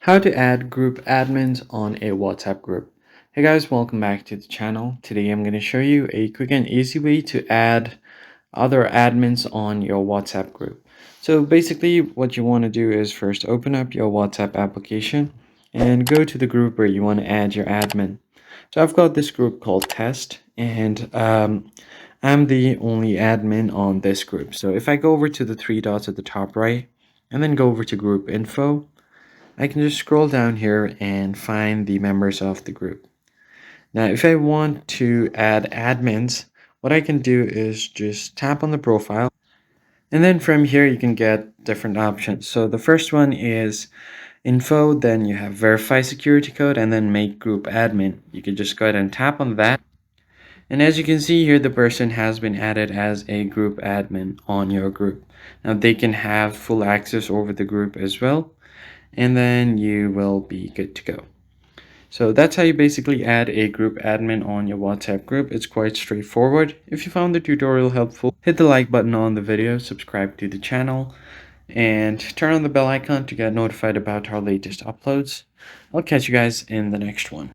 How to add group admins on a WhatsApp group. Hey guys, welcome back to the channel. Today I'm going to show you a quick and easy way to add other admins on your WhatsApp group. So basically what you want to do is first open up your WhatsApp application and go to the group where you want to add your admin. So I've got this group called test, and I'm the only admin on this group. So if I go over to the three dots at the top right and then go over to group info, I can just scroll down here and find the members of the group. Now, if I want to add admins, what I can do is just tap on the profile, and then from here you can get different options. So the first one is info, then you have verify security code, and then make group admin. You can just go ahead and tap on that. And as you can see here, the person has been added as a group admin on your group. Now they can have full access over the group as well, and then you will be good to go. So that's how you basically add a group admin on your WhatsApp group. It's quite straightforward. If you found the tutorial helpful, hit the like button on the video, subscribe to the channel, and turn on the bell icon to get notified about our latest uploads. I'll catch you guys in the next one.